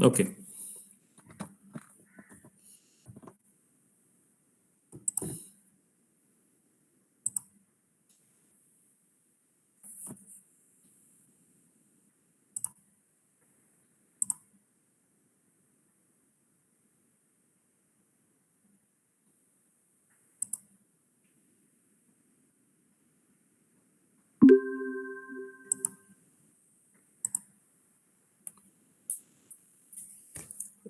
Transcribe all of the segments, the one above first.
Okay.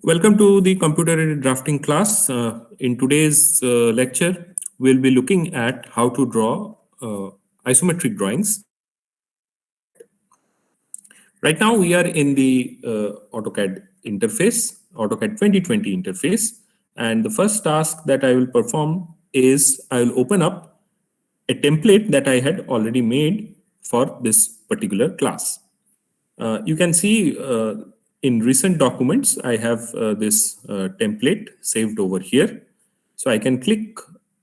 Welcome to the computer-aided drafting class. In today's lecture, we'll be looking at how to draw isometric drawings. Right now, we are in the AutoCAD interface, AutoCAD 2020 interface. And the first task that I will perform is I will open up a template that I had already made for this particular class. You can see in recent documents, I have this template saved over here. So I can click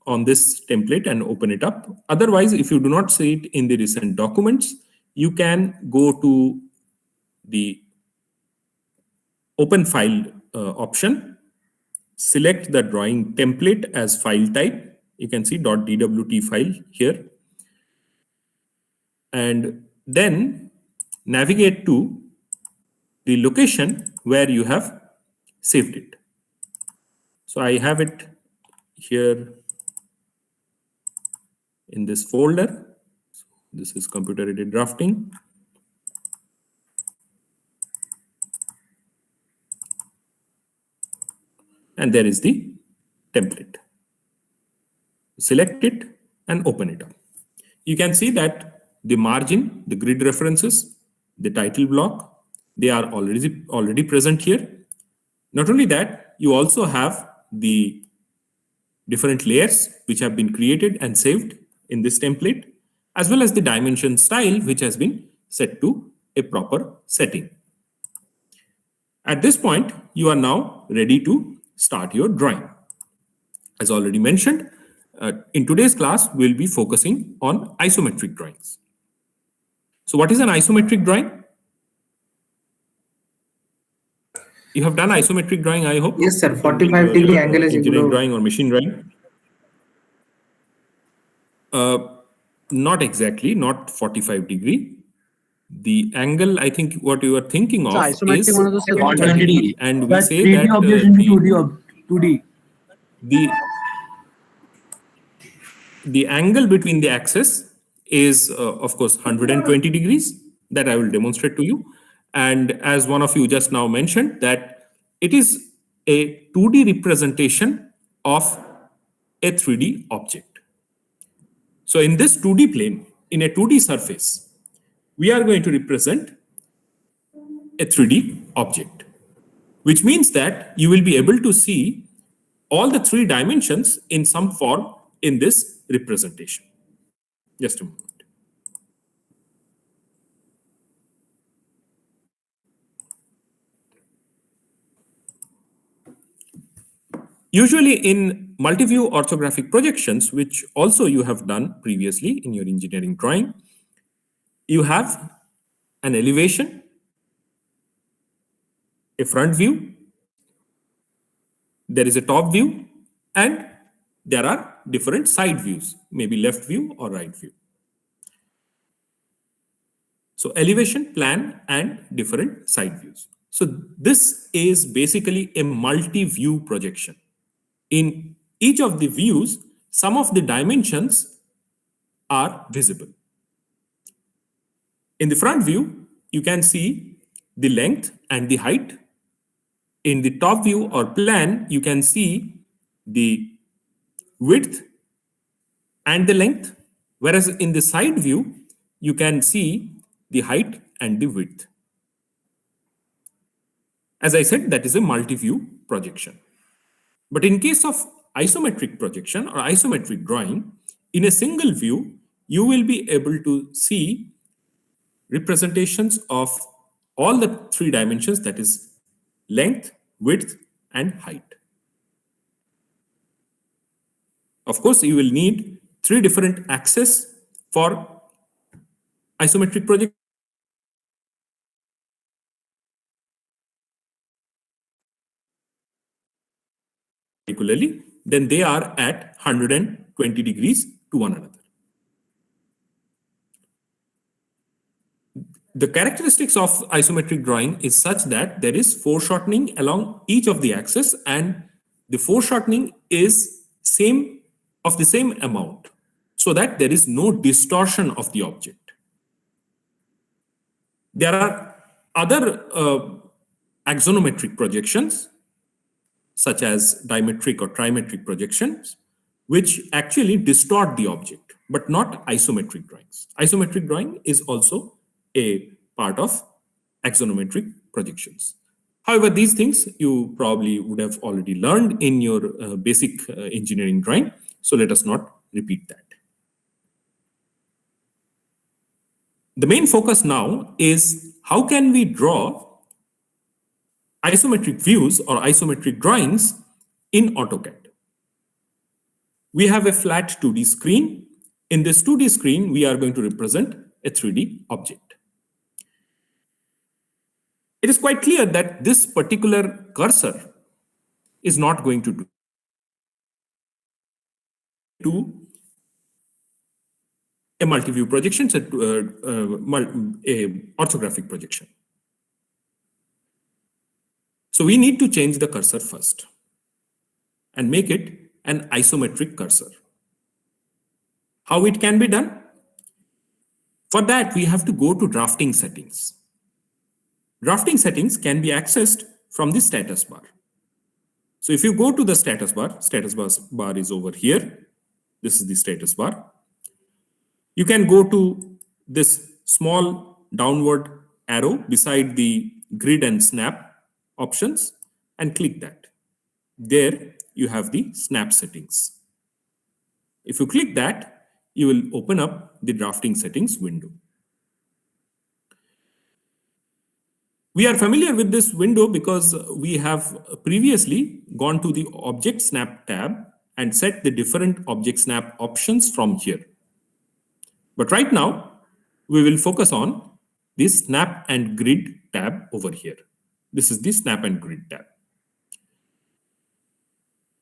on this template and open it up. Otherwise, if you do not see it in the recent documents, you can go to the open file option, select the drawing template as file type. You can see .dwt file here. And then navigate to the location where you have saved it. So I have it here in this folder. This is computer-aided drafting. And there is the template. Select it and open it up. You can see that the margin, the grid references, the title block, they are already present here. Not only that, you also have the different layers which have been created and saved in this template, as well as the dimension style which has been set to a proper setting. At this point, you are now ready to start your drawing. As already mentioned, in today's class, we'll be focusing on isometric drawings. So what is an isometric drawing? You have done isometric drawing, I hope. Yes, sir. 45-degree angle is engineering drawing or machine drawing. Not exactly, not 45-degree. The angle, I think what you are thinking of is 120 and we say 3D that objects into 2D. The angle between the axis is of course 120 degrees that I will demonstrate to you. And as one of you just now mentioned, that it is a 2D representation of a 3D object. So in this 2D plane, in a 2D surface, we are going to represent a 3D object, which means that you will be able to see all the three dimensions in some form in this representation. Just a moment. Usually in multi-view orthographic projections, which also you have done previously in your engineering drawing, you have an elevation, a front view, there is a top view, and there are different side views, maybe left view or right view. So elevation, plan, and different side views. So this is basically a multi-view projection. In each of the views, some of the dimensions are visible. In the front view, you can see the length and the height. In the top view or plan, you can see the width and the length, whereas in the side view, you can see the height and the width. As I said, that is a multi-view projection. But in case of isometric projection or isometric drawing, in a single view, you will be able to see representations of all the three dimensions, that is length, width, and height. Of course, you will need three different axes for isometric projection. particularly, then they are at 120 degrees to one another. The characteristics of isometric drawing is such that there is foreshortening along each of the axes, and the foreshortening is of the same amount, so that there is no distortion of the object. There are other axonometric projections, such as dimetric or trimetric projections, which actually distort the object, but not isometric drawings. Isometric drawing is also a part of axonometric projections. However, these things you probably would have already learned in your basic engineering drawing, so let us not repeat that. The main focus now is how can we draw isometric views or isometric drawings in AutoCAD. We have a flat 2D screen. In this 2D screen, we are going to represent a 3D object. It is quite clear that this particular cursor is not going to do a multi-view projection, a orthographic projection. So we need to change the cursor first and make it an isometric cursor. How it can be done? For that, we have to go to drafting settings. Drafting settings can be accessed from the status bar. So if you go to the status bar is over here. This is the status bar. You can go to this small downward arrow beside the grid and snap options and click that. There you have the snap settings. If you click that, you will open up the drafting settings window. We are familiar with this window because we have previously gone to the Object Snap tab and set the different Object Snap options from here. But right now, we will focus on the Snap and Grid tab over here. This is the Snap and Grid tab.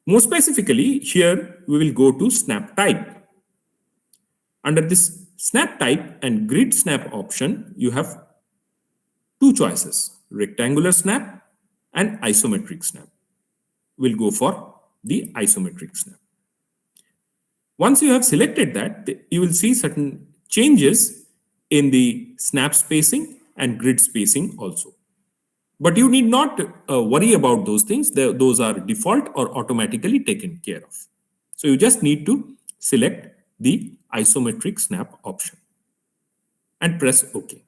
More specifically, here we will go to Snap Type. Under this Snap Type and Grid Snap option, you have two choices, rectangular snap and isometric snap. We'll go for the isometric snap. Once you have selected that, you will see certain changes in the snap spacing and grid spacing also. But you need not worry about those things. Those are default or automatically taken care of. So you just need to select the isometric snap option and press OK.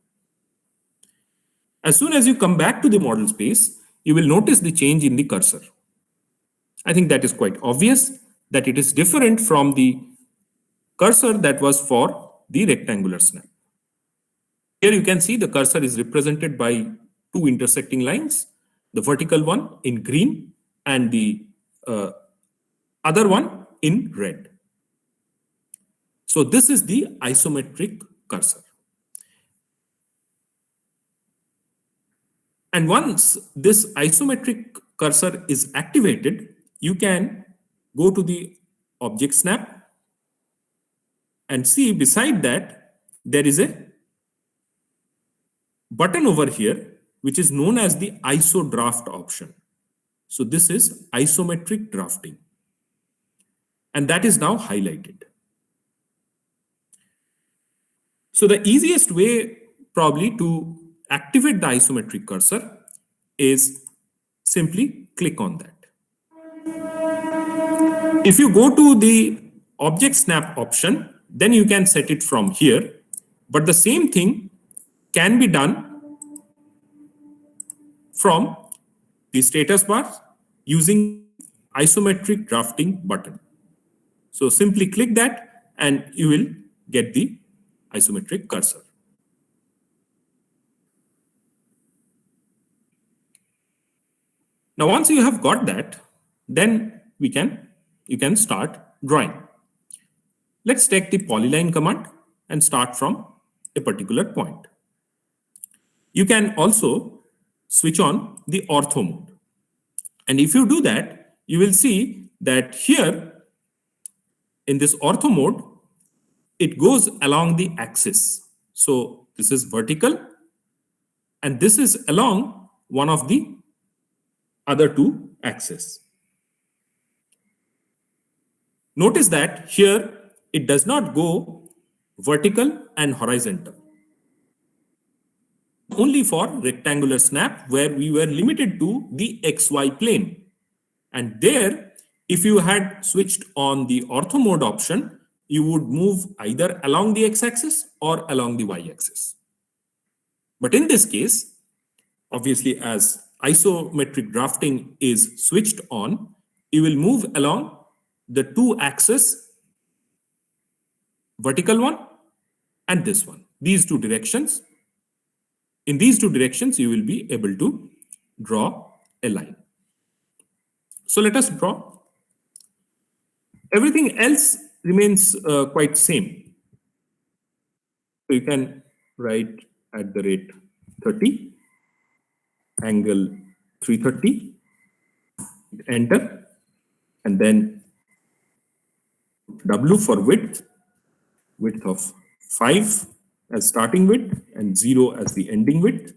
As soon as you come back to the model space, you will notice the change in the cursor. I think that is quite obvious that it is different from the cursor that was for the rectangular snap. Here you can see the cursor is represented by two intersecting lines, the vertical one in green and the other one in red. So this is the isometric cursor. And once this isometric cursor is activated, you can go to the Object Snap and see beside that there is a button over here which is known as the ISO draft option. So this is isometric drafting, and that is now highlighted. So the easiest way probably to activate the isometric cursor is simply click on that. If you go to the Object Snap option, then you can set it from here, but the same thing can be done from the status bar using isometric drafting button. So simply click that and you will get the isometric cursor. Now, once you have got that, then you can start drawing. Let's take the polyline command and start from a particular point. You can also switch on the ortho mode. And if you do that, you will see that here in this ortho mode, it goes along the axis. So this is vertical, and this is along one of the other two axes. Notice that here it does not go vertical and horizontal. Only for rectangular snap, where we were limited to the XY plane. And there, if you had switched on the ortho mode option, you would move either along the x-axis or along the y-axis. But in this case, obviously, as isometric drafting is switched on, you will move along the two axes, vertical one and this one, these two directions. In these two directions, you will be able to draw a line. So let us draw. Everything else remains quite same. So you can write at the rate 30, angle 330, enter, and then W for width of 5 as starting width and 0 as the ending width,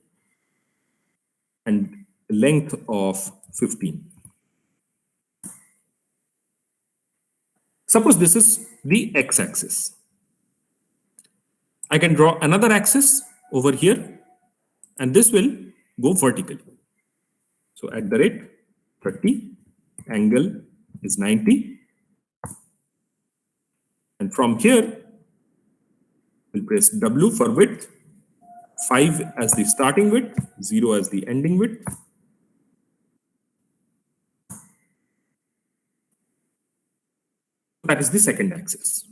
and length of 15. Suppose this is the x-axis. I can draw another axis over here, and this will go vertically. So at the rate 30, angle is 90. And from here, we'll press W for width, 5 as the starting width, 0 as the ending width. That is the second axis.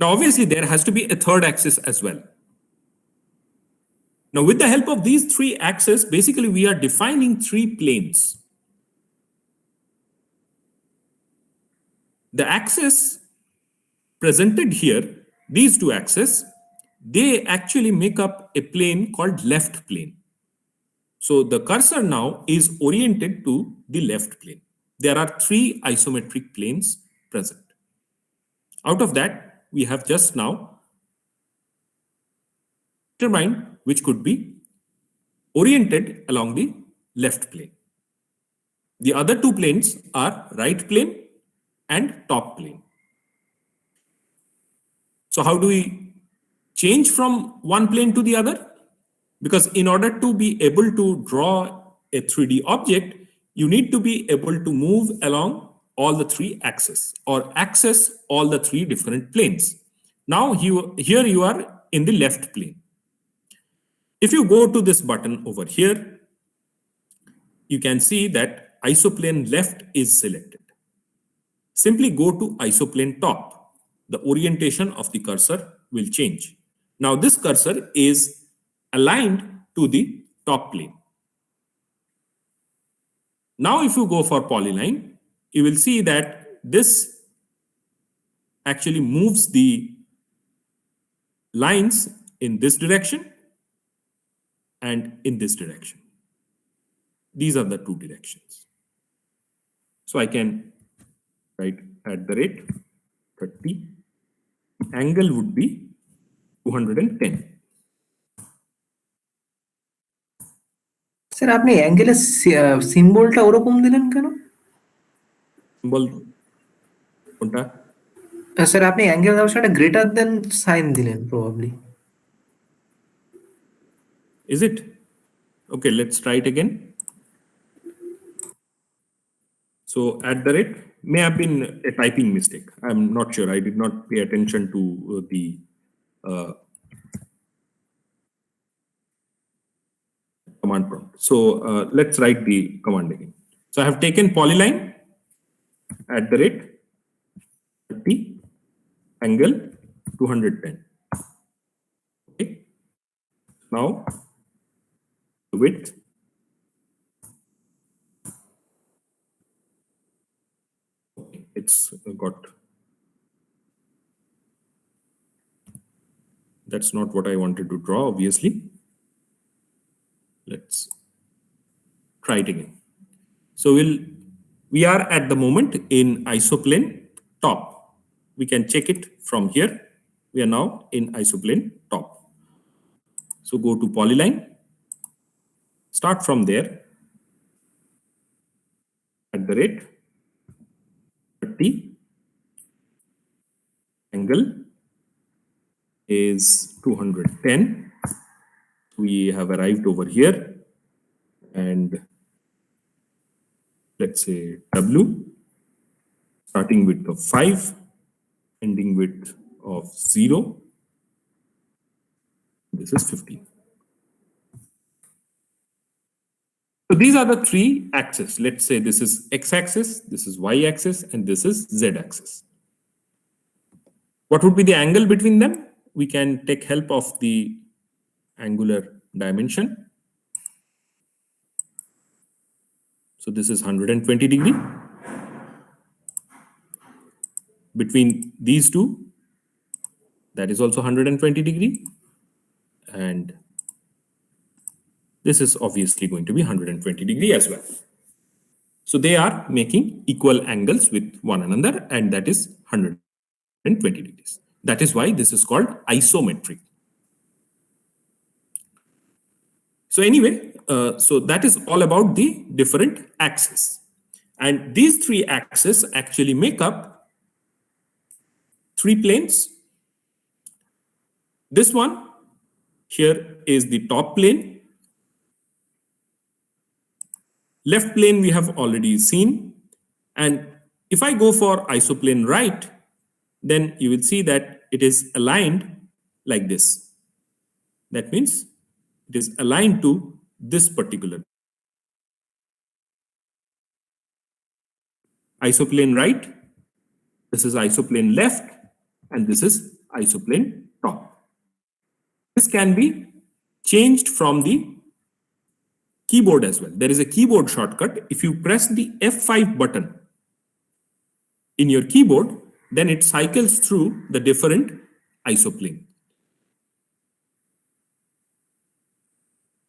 Now, obviously, there has to be a third axis as well. Now, with the help of these three axes, basically, we are defining three planes. The axis presented here, these two axes, they actually make up a plane called left plane. So the cursor now is oriented to the left plane. There are three isometric planes present. Out of that, we have just now determined which could be oriented along the left plane. The other two planes are right plane and top plane. So how do we change from one plane to the other? Because in order to be able to draw a 3D object, you need to be able to move along all the three axes or access all the three different planes. Now here you are in the left plane. If you go to this button over here, you can see that isoplane left is selected. Simply go to isoplane top. The orientation of the cursor will change. Now this cursor is aligned to the top plane. Now if you go for polyline, you will see that this actually moves the lines in this direction and in this direction. These are the two directions. So I can write at the rate 30. Angle would be 210. Sir আপনি অ্যাঙ্গেলের সিম্বলটা ওরকম দিলেন কেন? Symbol কোনটা? Sir আপনি angle দেওয়ার সময় greater than sign দিলেন probably. Is it? Okay, let's try it again. So at the rate may have been a typing mistake. I'm not sure. I did not pay attention to the command prompt. So let's write the command again. So I have taken polyline at the rate 30, angle 210. Okay. Now the width it's got. That's not what I wanted to draw, obviously. Let's try it again. So we are at the moment in isoplane top. We can check it from here. We are now in isoplane top. So go to polyline, start from there, at the rate 30, angle is 210. We have arrived over here, and let's say W, starting width of 5, ending width of 0. This is 15. So these are the three axes. Let's say this is x-axis, this is y-axis, and this is z-axis. What would be the angle between them? We can take help of the angular dimension. So this is 120 degree. Between these two, that is also 120 degree. And this is obviously going to be 120 degree as well. So they are making equal angles with one another, and that is 120 degrees. That is why this is called isometric. So anyway, so that is all about the different axes. And these three axes actually make up three planes. This one here is the top plane. Left plane we have already seen. And if I go for isoplane right, then you will see that it is aligned like this. That means it is aligned to this particular isoplane right. This is isoplane left, and this is isoplane top. This can be changed from the keyboard as well. There is a keyboard shortcut. If you press the F5 button in your keyboard, then it cycles through the different isoplane.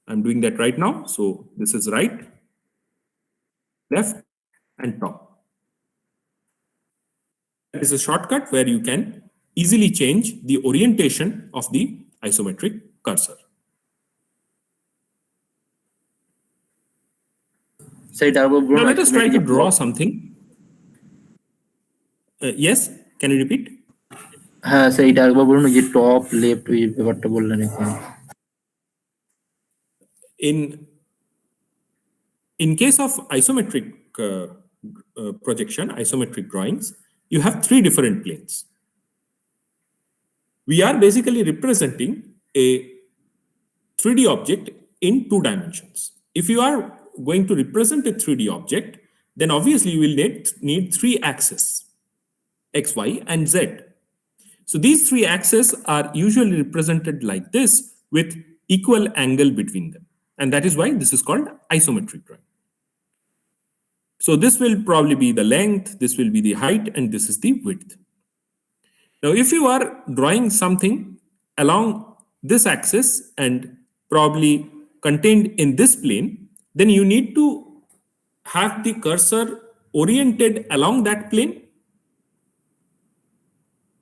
I'm doing that right now. So this is right, left, and top. That is a shortcut where you can easily change the orientation of the isometric cursor. Now let us try to draw something. Yes, can you repeat? হ্যাঁ সেইটা একবার বলুন যে top left ওই ব্যাপারটা বললেন এখন In case of isometric projection, isometric drawings, you have three different planes. We are basically representing a 3D object in 2 dimensions. If you are going to represent a 3D object, then obviously you will need 3 axes, x, y, and z. So these 3 axes are usually represented like this with equal angle between them. And that is why this is called isometric drawing. So this will probably be the length, this will be the height, and this is the width. Now, if you are drawing something along this axis and probably contained in this plane, then you need to have the cursor oriented along that plane.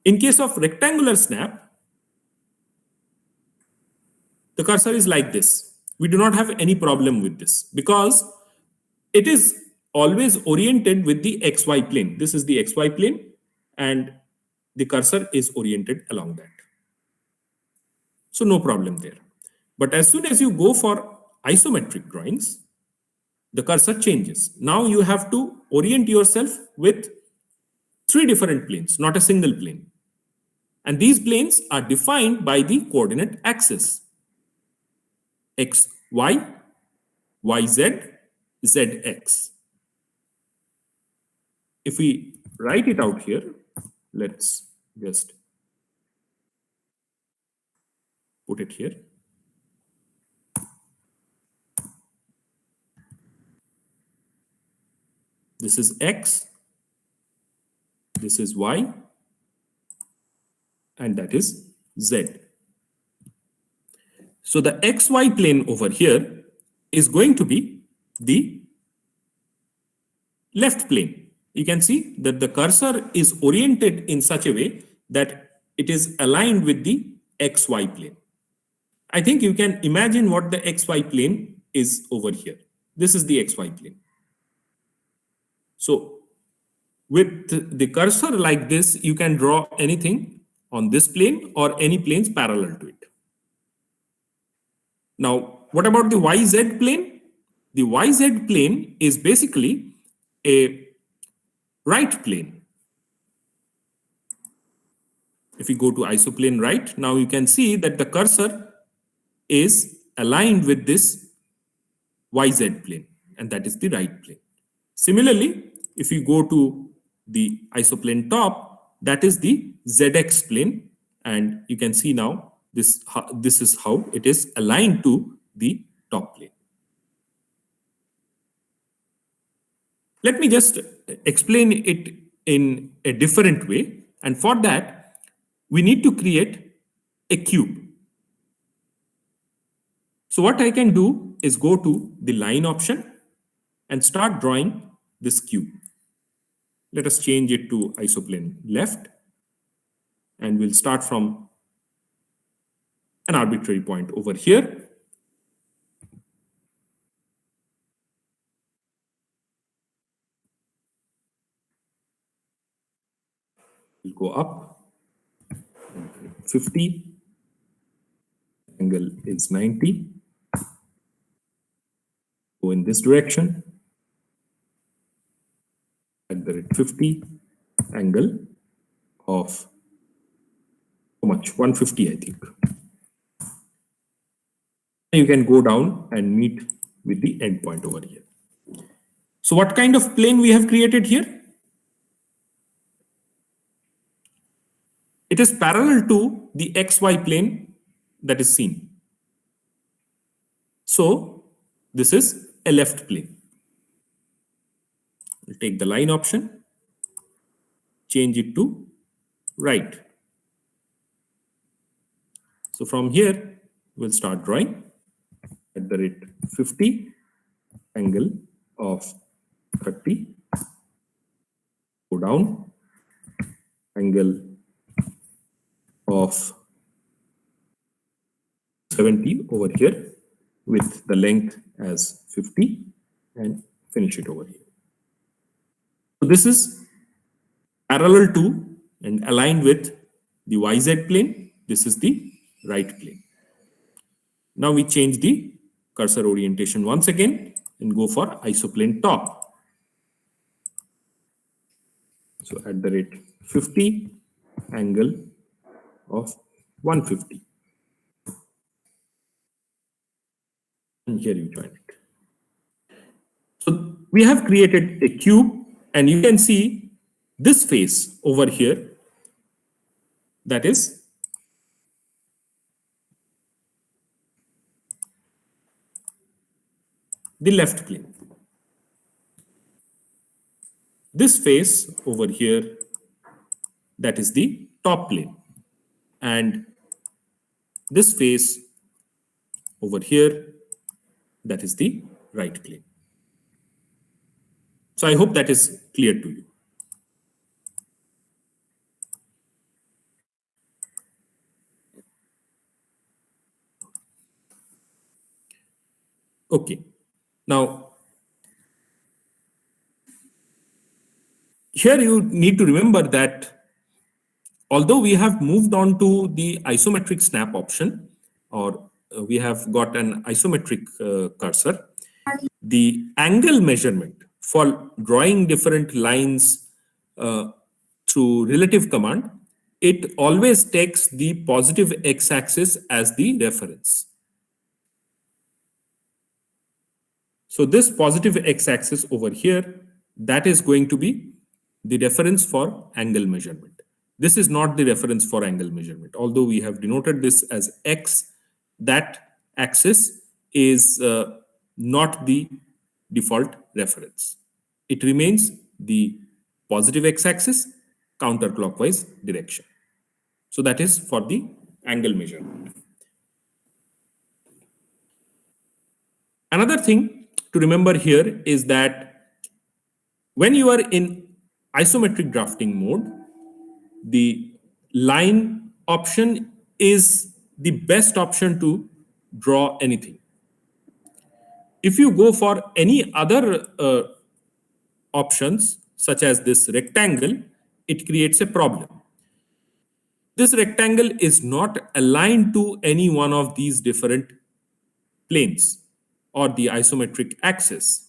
In case of rectangular snap, the cursor is like this. We do not have any problem with this because it is always oriented with the XY plane. This is the XY plane, and the cursor is oriented along that. So no problem there. But as soon as you go for isometric drawings, the cursor changes. Now you have to orient yourself with 3 different planes, not a single plane. And these planes are defined by the coordinate axis: XY, YZ, ZX. If we write it out here, let's just put it here. This is X, this is Y, and that is Z. So the XY plane over here is going to be the left plane. You can see that the cursor is oriented in such a way that it is aligned with the XY plane. I think you can imagine what the XY plane is over here. This is the XY plane. So with the cursor like this, you can draw anything on this plane or any planes parallel to it. Now, what about the YZ plane? The YZ plane is basically a right plane. If you go to isoplane right, now you can see that the cursor is aligned with this YZ plane, and that is the right plane. Similarly, if you go to the isoplane top, that is the ZX plane, and you can see now this is how it is aligned to the top plane. Let me just explain it in a different way, and for that we need to create a cube. So what I can do is go to the line option and start drawing this cube. Let us change it to isoplane left, and we'll start from an arbitrary point over here. We'll go up 50, angle is 90. Go in this direction at the rate 50, angle of how much? 150, I think. You can go down and meet with the endpoint over here. So what kind of plane we have created here? It is parallel to the XY plane that is seen. So this is a left plane. We'll take the line option, change it to right. So from here, we'll start drawing at the rate 50, angle of 30, go down, angle of 70 over here with the length as 50, and finish it over here. So this is parallel to and aligned with the YZ plane. This is the right plane. Now we change the cursor orientation once again and go for isoplane top. So at the rate 50, angle of 150. And here you join it. So we have created a cube, and you can see this face over here, that is the left plane. This face over here, that is the top plane. And this face over here, that is the right plane. So I hope that is clear to you. Okay. Now, here you need to remember that although we have moved on to the isometric snap option, or we have got an isometric cursor, the angle measurement for drawing different lines through relative command, it always takes the positive x-axis as the reference. So this positive x-axis over here, that is going to be the reference for angle measurement. This is not the reference for angle measurement. Although we have denoted this as x, that axis is not the default reference. It remains the positive x-axis, counterclockwise direction. So that is for the angle measurement. Another thing to remember here is that When you are in isometric drafting mode, the line option is the best option to draw anything. If you go for any other options, such as this rectangle, it creates a problem. This rectangle is not aligned to any one of these different planes or the isometric axis.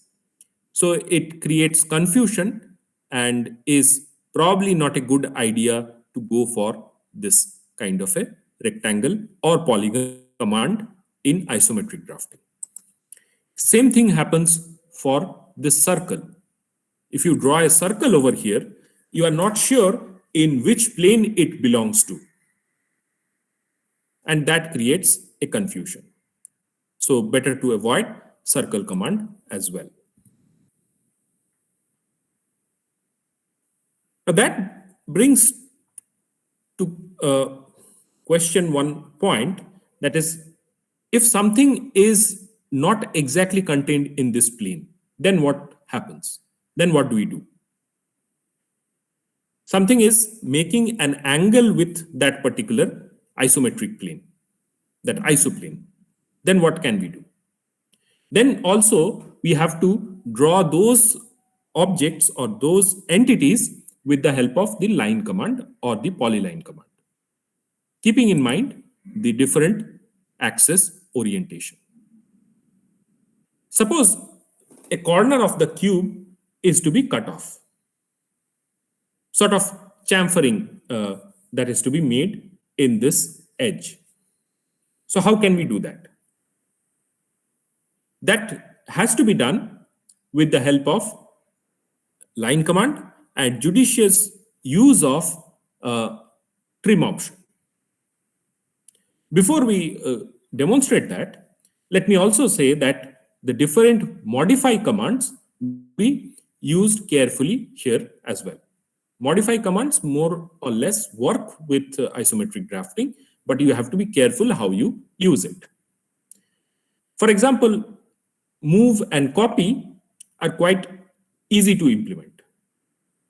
So it creates confusion and is probably not a good idea to go for this kind of a rectangle or polygon command in isometric drafting. Same thing happens for this circle. If you draw a circle over here, you are not sure in which plane it belongs to. And that creates a confusion. So better to avoid circle command as well. Now that brings to question one point, that is, if something is not exactly contained in this plane, then what happens? Then what do we do? Something is making an angle with that particular isometric plane, that isoplane. Then what can we do? Then also we have to draw those objects or those entities with the help of the line command or the polyline command, keeping in mind the different axis orientation. Suppose a corner of the cube is to be cut off, sort of chamfering that is to be made in this edge. So how can we do that? That has to be done with the help of line command and judicious use of trim option. Before we demonstrate that, let me also say that the different modify commands be used carefully here as well. Modify commands more or less work with isometric drafting, but you have to be careful how you use it. For example, move and copy are quite easy to implement.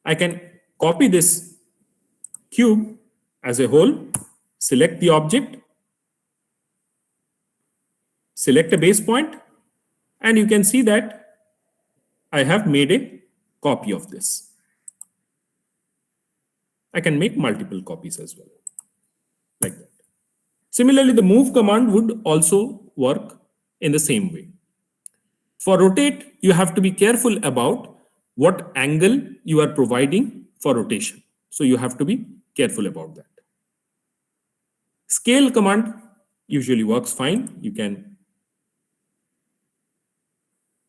I can copy this cube as a whole, select the object, select a base point, and you can see that I have made a copy of this. I can make multiple copies as well, like that. Similarly, the move command would also work in the same way. For rotate, you have to be careful about what angle you are providing for rotation. So you have to be careful about that. Scale command usually works fine. You can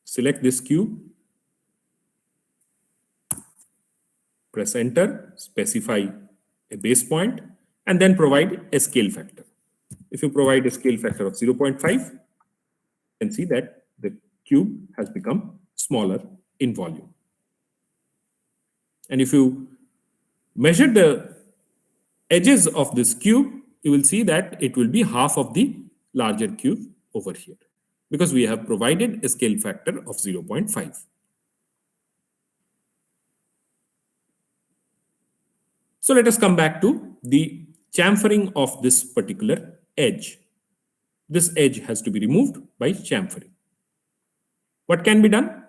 select this cube, press enter, specify a base point, and then provide a scale factor. If you provide a scale factor of 0.5, you can see that the cube has become smaller in volume. And if you measure the edges of this cube, you will see that it will be half of the larger cube over here, because we have provided a scale factor of 0.5. So let us come back to the chamfering of this particular edge. This edge has to be removed by chamfering. What can be done?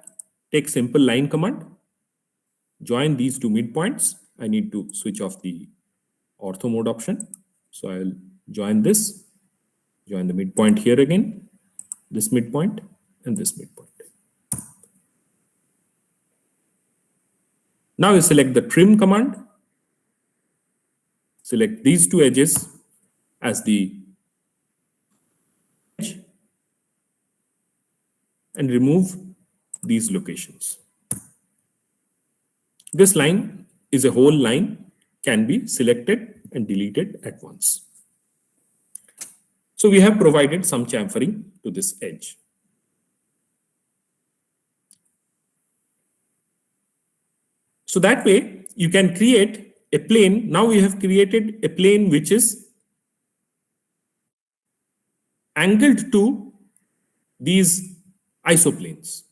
Take simple line command, join these two midpoints. I need to switch off the ortho mode option. So I'll join this, join the midpoint here again, this midpoint and this midpoint. Now you select the trim command, select these two edges as the edge and remove these locations. This line is a whole line, can be selected and deleted at once. So we have provided some chamfering to this edge. So that way you can create a plane. Now we have created a plane which is angled to these isoplanes,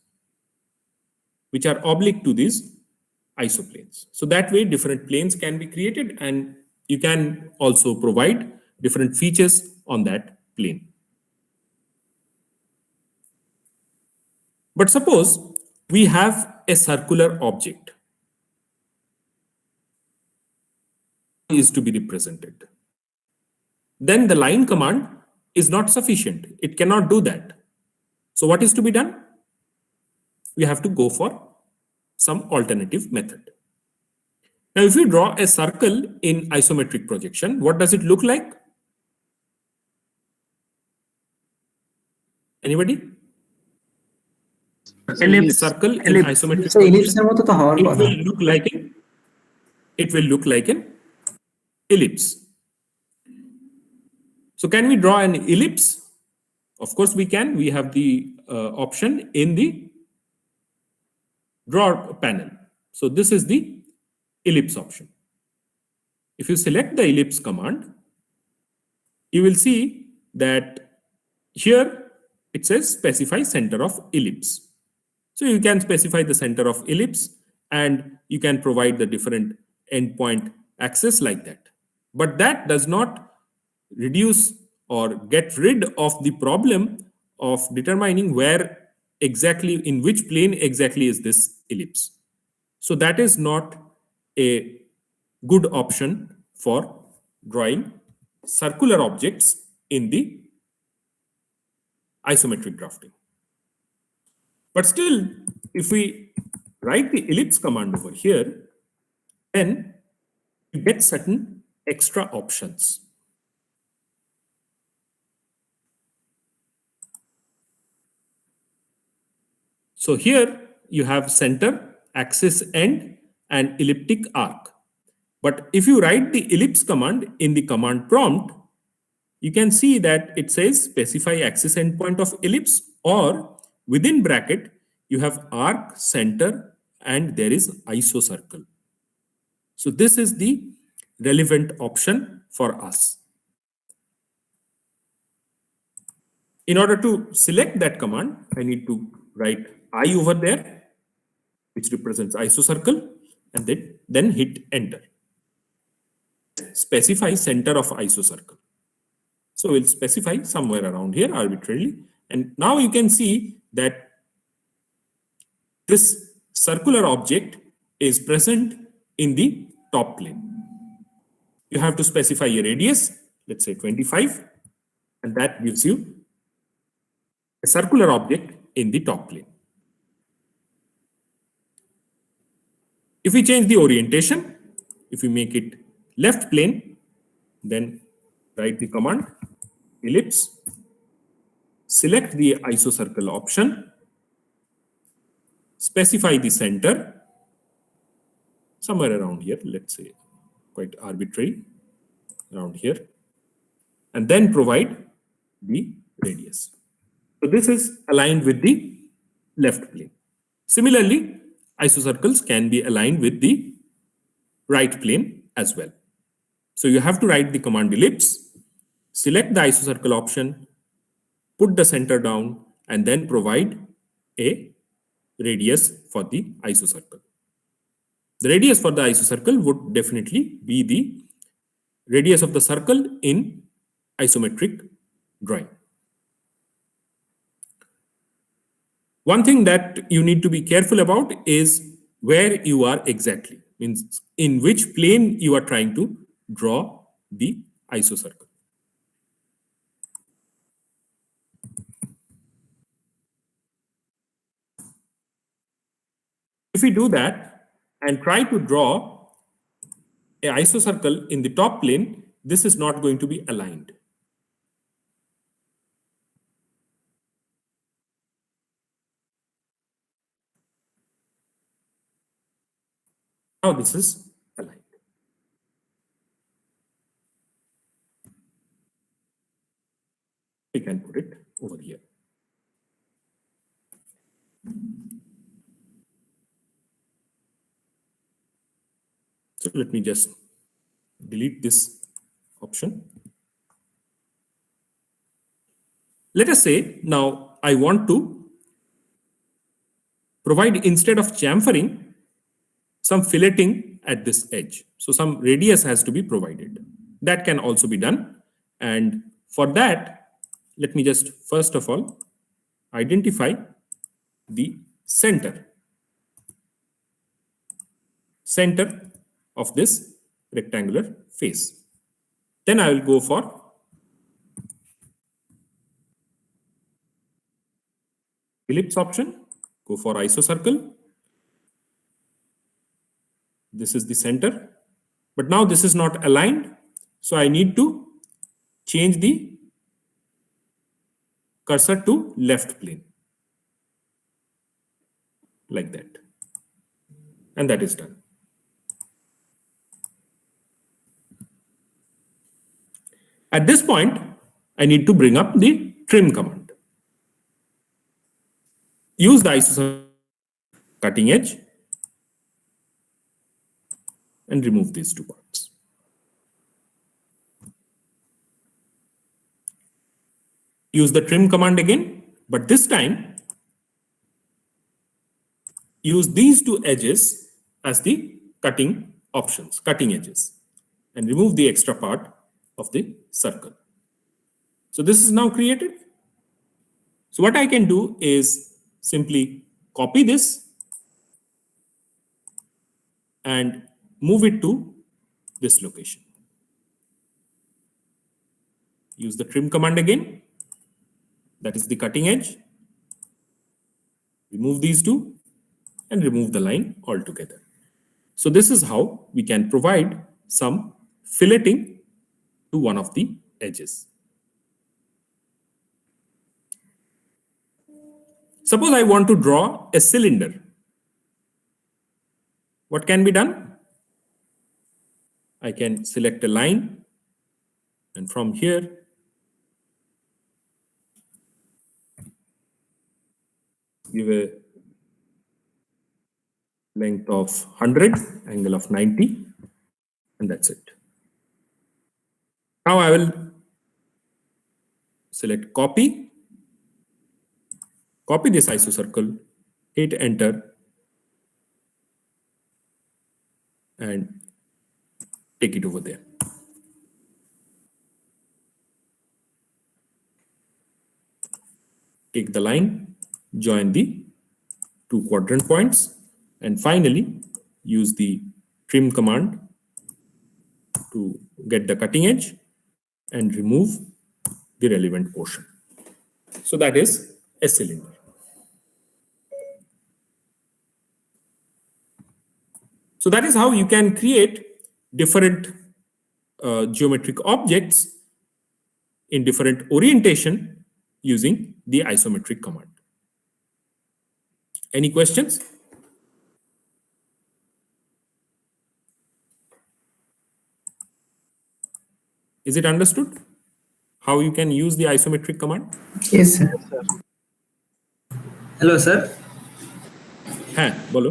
which are oblique to these isoplanes. So that way different planes can be created, and you can also provide different features on that plane. But suppose we have a circular object is to be represented. Then the line command is not sufficient. It cannot do that. So what is to be done? We have to go for some alternative method. Now, if you draw a circle in isometric projection, what does it look like? Anybody? Ellipse. Circle in Ellipse. isometric So ellipse projection, এর মতো তো হওয়ার it কথা। will look like an ellipse. So can we draw an ellipse? Of course we can. We have the option in the draw panel. So this is the ellipse option. If you select the ellipse command, you will see that here it says specify center of ellipse. So you can specify the center of ellipse, and you can provide the different endpoint axes like that. But that does not reduce or get rid of the problem of determining where exactly, in which plane exactly is this ellipse. So that is not a good option for drawing circular objects in the isometric drafting. But still, if we write the ellipse command over here, then you get certain extra options. So here you have center, axis end, and elliptic arc. But if you write the ellipse command in the command prompt, you can see that it says specify axis endpoint of ellipse, or within bracket, you have arc, center, and there is isocircle. So this is the relevant option for us. In order to select that command, I need to write I over there, which represents isocircle, and then hit enter. Specify center of isocircle. So we'll specify somewhere around here arbitrarily. And now you can see that this circular object is present in the top plane. You have to specify a radius, let's say 25, and that gives you a circular object in the top plane. If we change the orientation, if we make it left plane, then write the command ellipse, select the isocircle option, specify the center somewhere around here, let's say quite arbitrary around here, and then provide the radius. So this is aligned with the left plane. Similarly, isocircles can be aligned with the right plane as well. So you have to write the command ellipse, select the isocircle option, put the center down, and then provide a radius for the isocircle. The radius for the isocircle would definitely be the radius of the circle in isometric drawing. One thing that you need to be careful about is where you are exactly, means in which plane you are trying to draw the isocircle. If we do that and try to draw an isocircle in the top plane, this is not going to be aligned. Now this is aligned. We can put it over here. So let me just delete this option. Let us say now I want to provide, instead of chamfering, some filleting at this edge. So some radius has to be provided. That can also be done. And for that, let me just first of all identify the center of this rectangular face. Then I will go for ellipse option, go for isocircle. This is the center, but now this is not aligned. So I need to change the cursor to left plane like that. And that is done. At this point, I need to bring up the trim command. Use the isocircle cutting edge and remove these two parts. Use the trim command again, but this time use these two edges as the cutting options, cutting edges, and remove the extra part of the circle. So this is now created. So what I can do is simply copy this and move it to this location. Use the trim command again. That is the cutting edge. Remove these two and remove the line altogether. So this is how we can provide some filleting to one of the edges. Suppose I want to draw a cylinder. What can be done? I can select a line, and from here give a length of 100, angle of 90, and that's it. Now I will select copy this isocircle, hit enter, and take it over there. Take the line, join the two quadrant points, and finally use the trim command to get the cutting edge and remove the relevant portion. So that is a cylinder. So that is how you can create different geometric objects in different orientation using the isometric command. Any questions? Is it understood how you can use the isometric command? Yes, sir. Hello sir হ্যাঁ বলো।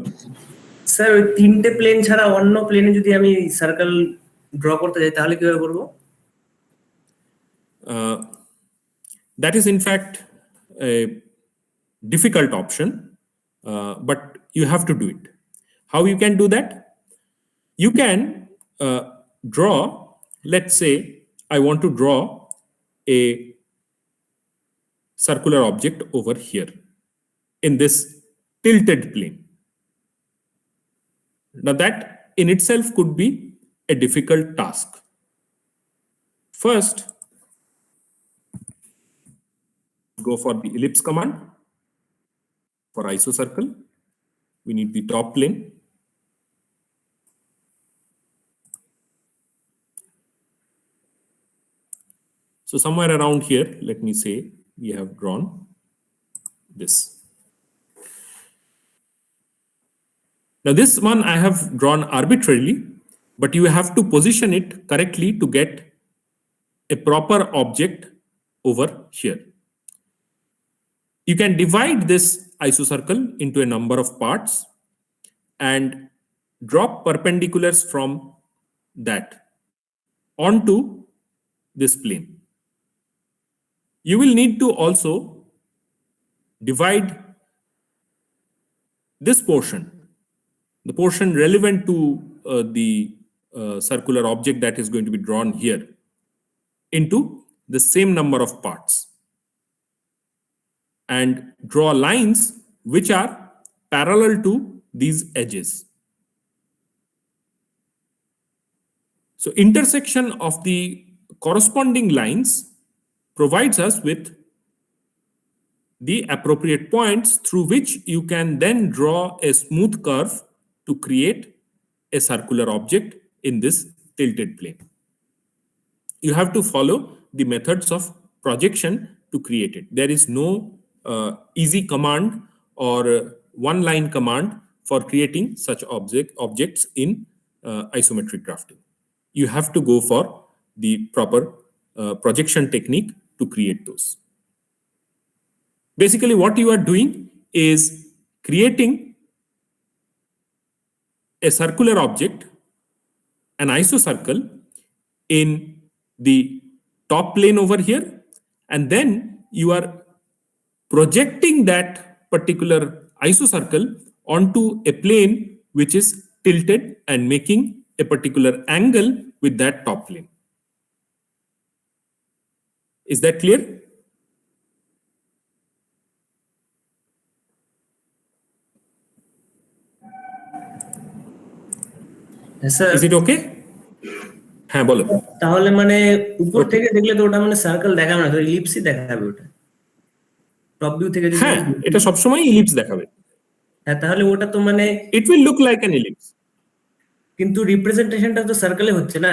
Sir ওই তিনটে plane ছাড়া অন্য প্লেনে যদি আমি circle draw করতে যাই তাহলে কিভাবে করব? That is in fact a difficult option, but you have to do it. How you can do that? You can draw, let's say I want to draw a circular object over here in this tilted plane. Now that in itself could be a difficult task. First, go for the ellipse command. For isocircle, we need the top plane. So somewhere around here, let me say we have drawn this. Now this one I have drawn arbitrarily, but you have to position it correctly to get a proper object over here. You can divide this isocircle into a number of parts and drop perpendiculars from that onto this plane. You will need to also divide this portion, the portion relevant to the circular object that is going to be drawn here into the same number of parts and draw lines which are parallel to these edges. So intersection of the corresponding lines provides us with the appropriate points through which you can then draw a smooth curve to create a circular object in this tilted plane. You have to follow the methods of projection to create it. There is no easy command or one-line command for creating such objects in isometric drafting. You have to go for the proper projection technique to create those. Basically, what you are doing is creating a circular object, an isocircle, in the top plane over here, and then you are projecting that particular isocircle onto a plane which is tilted and making a particular angle with that top plane. Is that clear? Sir Is it okay? হ্যাঁ বলো। তাহলে মানে উপর থেকে দেখলে তো ওটা মানে সার্কেল দেখাবে না, তো ইলিপসই দেখাবে ওটা টপ ভিউ থেকে যদি হ্যাঁ, এটা সবসময় ইলিপস দেখাবে। হ্যাঁ, তাহলে ওটা তো মানে It will look like an ellipse. কিন্তু রিপ্রেজেন্টেশনটা তো সার্কেলে হচ্ছে না।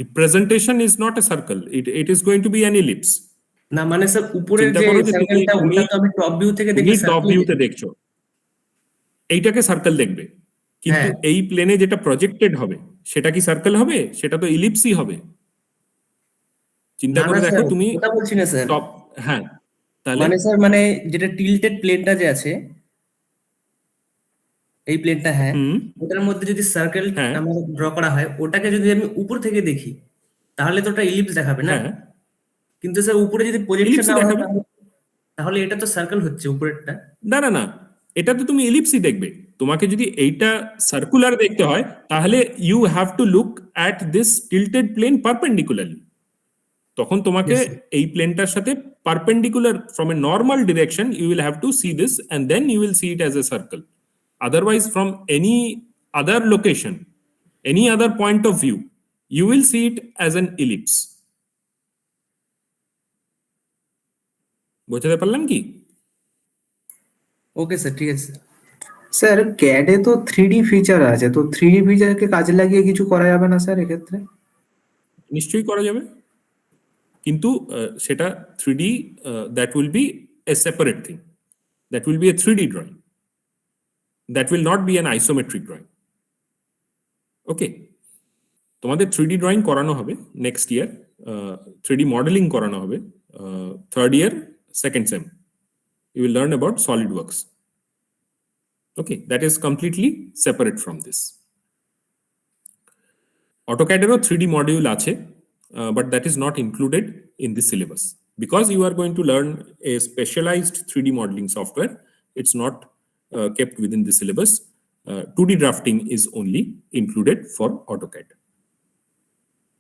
Representation is not a circle. It is going to be an ellipse. না মানে স্যার উপরের চিন্তা যে করো যে সার্কেলটা তুমি- ওটা তো আমি টপ ভিউ থেকে তুমি দেখলে টপ সার্কেল ভিউতে দেখছো, এইটাকে সার্কেল দেখবে, কিন্তু হ্যাঁ। এই প্লেনে যেটা প্রজেক্টেড হবে সেটা কি সার্কেল হবে? সেটা তো ইলিপসই হবে। চিন্তা করে দেখো তুমি ওটা বলছি না স্যার, টপ, হ্যাঁ তাহলে মানে স্যার মানে যেটা টিল্টেড প্লেনটা যে আছে এই প্লেনটা, হ্যাঁ হুম, ওটার মধ্যে যদি সার্কেল হ্যাঁ। আমার ড্র করা হয়, ওটাকে যদি আমি উপর থেকে দেখি তাহলে তো ওটা ইলিপস দেখাবে না। হ্যাঁ কিন্তু স্যার উপরে যদি প্রজেকশন Ellipse না হয় দেখাবে। তাহলে এটা তো সার্কেল হচ্ছে উপরেরটা। না না না, এটা তো তুমি ইলিপসই দেখবে। তোমাকে যদি এইটা সার্কুলার দেখতে হয় তাহলে you have to look at this tilted plane perpendicularly. তখন তোমাকে এই প্লেনটার সাথে perpendicular from a normal direction you will have to see this and then you will see it as a circle. Otherwise, from any other location, any other point of view, you will see it as an ellipse. বুঝতে পারলাম কি? Okay sir, ঠিক আছে। Sir ক্যাডে তো 3D feature আছে, তো 3D ফিচারকে কাজে লাগিয়ে কিছু করা যাবে না স্যার এক্ষেত্রে? নিশ্চয়ই করা যাবে, কিন্তু সেটা 3D, that will be a separate thing. That will be a 3D drawing. That will not be an isometric drawing. Okay. তোমাদের 3D ড্রয়িং করানো হবে নেক্সট ইয়ার, 3D মডেলিং করানো হবে third year second same. You will learn about SolidWorks. Okay, that is completely separate from this. AutoCAD এরও 3D module আছে, but that is not included in the syllabus. Because you are going to learn a specialized 3D modeling software, it's not kept within the syllabus. 2D drafting is only included for AutoCAD.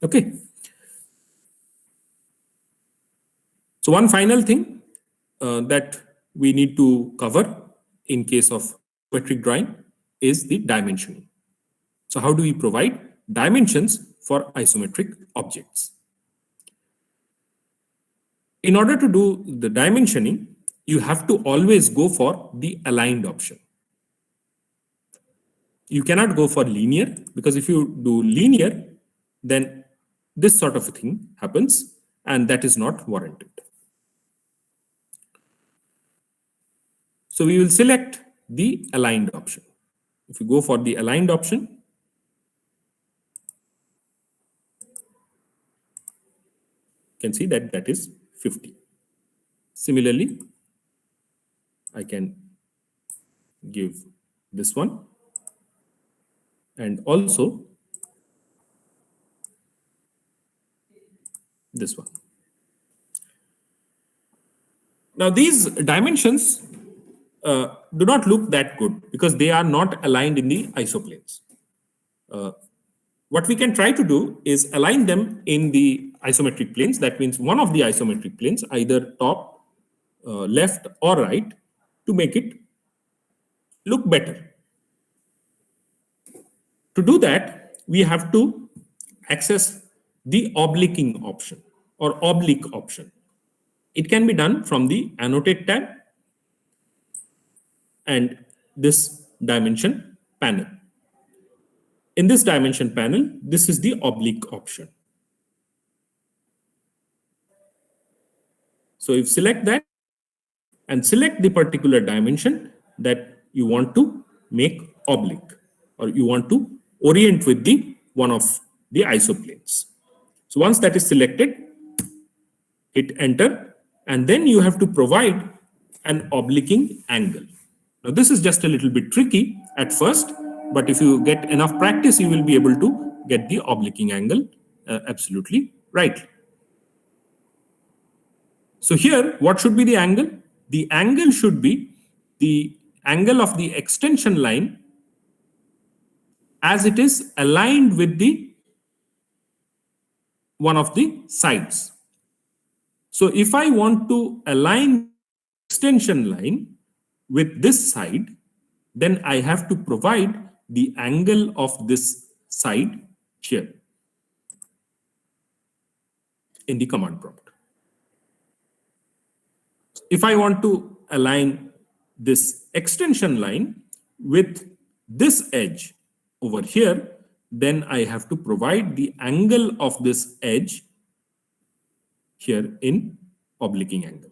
Okay. So one final thing that we need to cover in case of isometric drawing is the dimensioning. So how do we provide dimensions for isometric objects? In order to do the dimensioning, you have to always go for the aligned option. You cannot go for linear, because if you do linear, then this sort of a thing happens, and that is not warranted. So we will select the aligned option. If you go for the aligned option, you can see that that is 50. Similarly, I can give this one and also this one. Now these dimensions do not look that good because they are not aligned in the isoplanes. What we can try to do is align them in the isometric planes. That means one of the isometric planes, either top, left, or right, to make it look better. To do that, we have to access the obliquing option or oblique option. It can be done from the annotate tab and this dimension panel. In this dimension panel, this is the oblique option. So if select that and select the particular dimension that you want to make oblique, or you want to orient with the one of the isoplanes. So once that is selected, hit enter, and then you have to provide an obliquing angle. Now this is just a little bit tricky at first, but if you get enough practice, you will be able to get the obliquing angle absolutely right. So here, what should be the angle? The angle should be the angle of the extension line as it is aligned with the one of the sides. So if I want to align extension line with this side, then I have to provide the angle of this side here in the command prompt. If I want to align this extension line with this edge over here, then I have to provide the angle of this edge here in obliquing angle.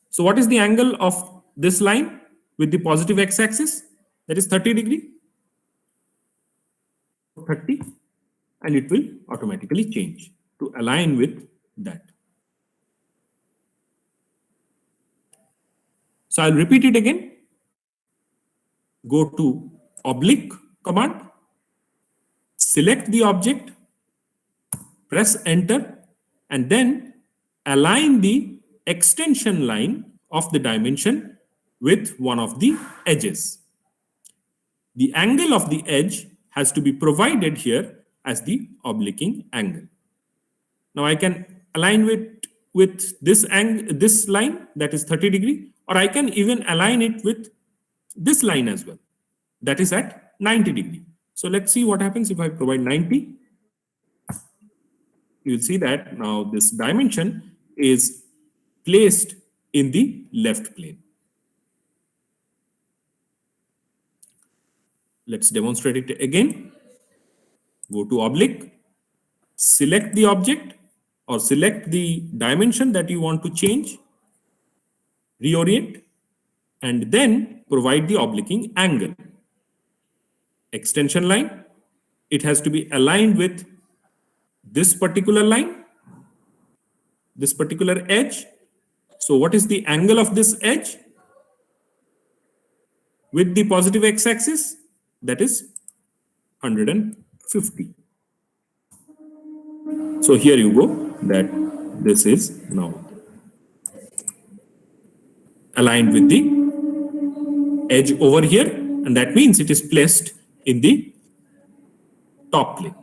So what is the angle of this line with the positive x-axis? That is 30 degree. 30, and it will automatically change to align with that. So I'll repeat it again. Go to oblique command, select the object, press enter, and then align the extension line of the dimension with one of the edges. The angle of the edge has to be provided here as the obliquing angle. Now I can align with this angle, this line, that is 30 degree, or I can even align it with this line as well, that is at 90 degree. So let's see what happens if I provide 90. You'll see that now this dimension is placed in the left plane. Let's demonstrate it again. Go to oblique, select the object or select the dimension that you want to change, reorient, and then provide the obliquing angle. Extension line, it has to be aligned with this particular line, this particular edge. So what is the angle of this edge with the positive x-axis? That is 150. So here you go, that this is now aligned with the edge over here, and that means it is placed in the top plane.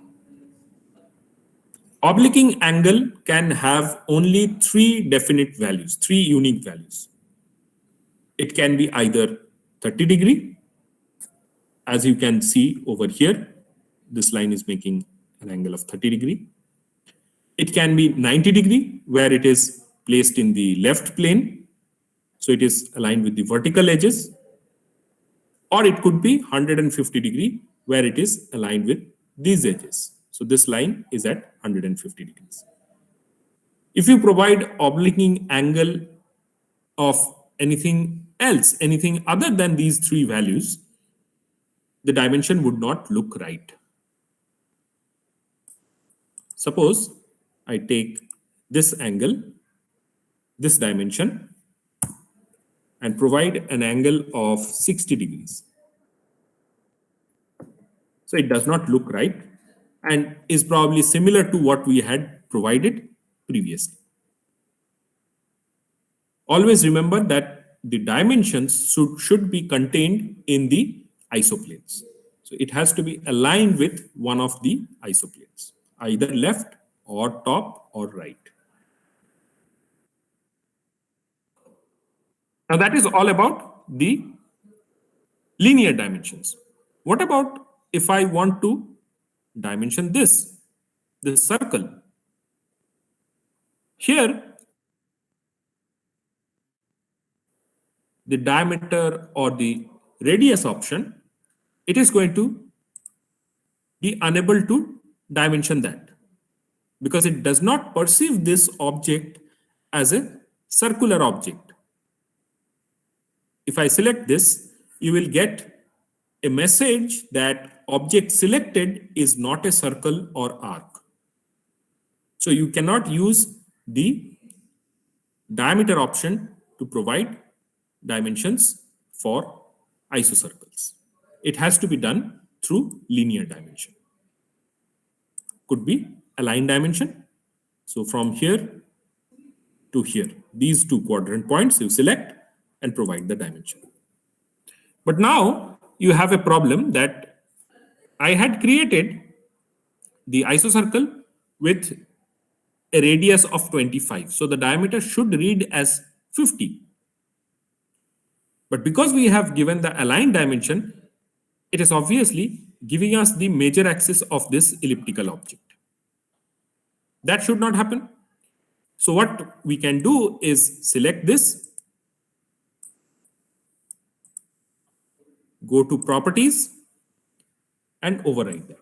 Obliquing angle can have only three definite values, three unique values. It can be either 30 degree, as you can see over here, this line is making an angle of 30 degree. It can be 90 degree, where it is placed in the left plane, so it is aligned with the vertical edges. Or it could be 150 degree, where it is aligned with these edges. So this line is at 150 degrees. If you provide obliquing angle of anything else, anything other than these three values, the dimension would not look right. Suppose I take this angle, this dimension, and provide an angle of 60 degrees. So it does not look right and is probably similar to what we had provided previously. Always remember that the dimensions should be contained in the isoplanes. So it has to be aligned with one of the isoplanes, either left or top or right. Now that is all about the linear dimensions. What about if I want to dimension this circle? Here, the diameter or the radius option, it is going to be unable to dimension that because it does not perceive this object as a circular object. If I select this, you will get a message that object selected is not a circle or arc. So you cannot use the diameter option to provide dimensions for isocircles. It has to be done through linear dimension. Could be a line dimension. So from here to here, these two quadrant points you select and provide the dimension. But now you have a problem that I had created the isocircle with a radius of 25. So the diameter should read as 50. But because we have given the aligned dimension, it is obviously giving us the major axis of this elliptical object. That should not happen. So what we can do is select this, go to properties and override that.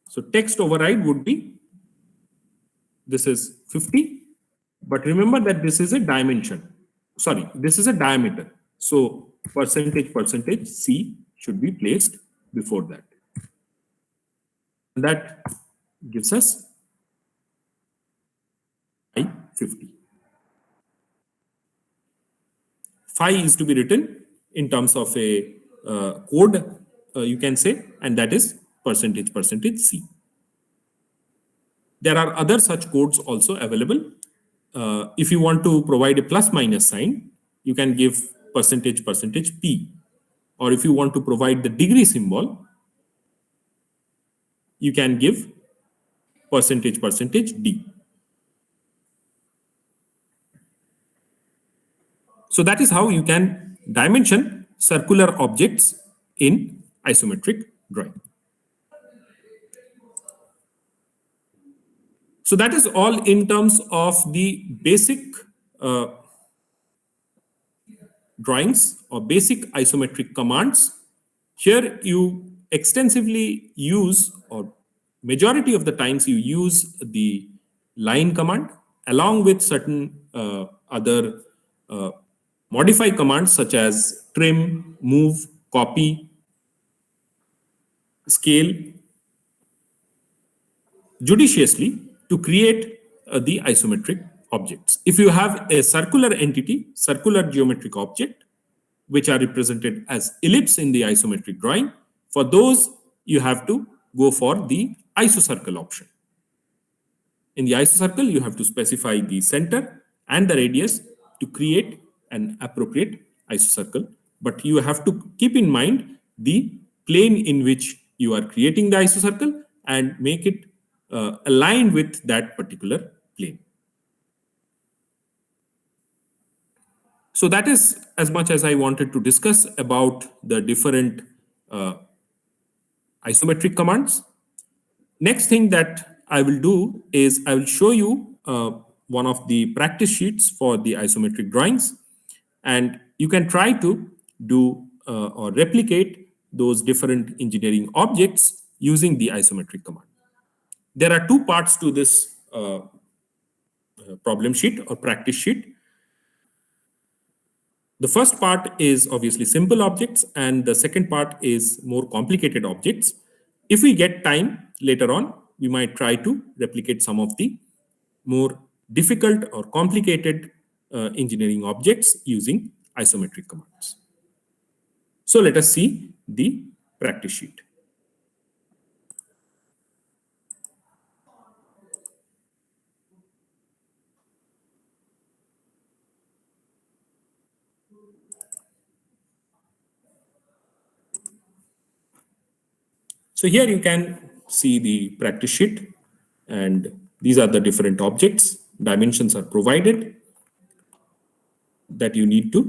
So text override would be, this is 50, but remember that this is a dimension. Sorry, this is a diameter. So percentage C should be placed before that. And that gives us 50. Phi is to be written in terms of a code, you can say, and that is percentage C. There are other such codes also available. If you want to provide a plus minus sign, you can give percentage P. Or if you want to provide the degree symbol, you can give percentage D. So that is how you can dimension circular objects in isometric drawing. So that is all in terms of the basic drawings or basic isometric commands. Here you extensively use, or majority of the times you use, the line command along with certain other modify commands such as trim, move, copy, scale judiciously to create the isometric objects. If you have a circular entity, circular geometric object, which are represented as ellipse in the isometric drawing, for those you have to go for the isocircle option. In the isocircle, you have to specify the center and the radius to create an appropriate isocircle. But you have to keep in mind the plane in which you are creating the isocircle and make it aligned with that particular plane. So that is as much as I wanted to discuss about the different isometric commands. Next thing that I will do is I will show you one of the practice sheets for the isometric drawings, and you can try to do or replicate those different engineering objects using the isometric command. There are two parts to this problem sheet or practice sheet. The first part is obviously simple objects, and the second part is more complicated objects. If we get time later on, we might try to replicate some of the more difficult or complicated engineering objects using isometric commands. So let us see the practice sheet. So here you can see the practice sheet, and these are the different objects. Dimensions are provided that you need to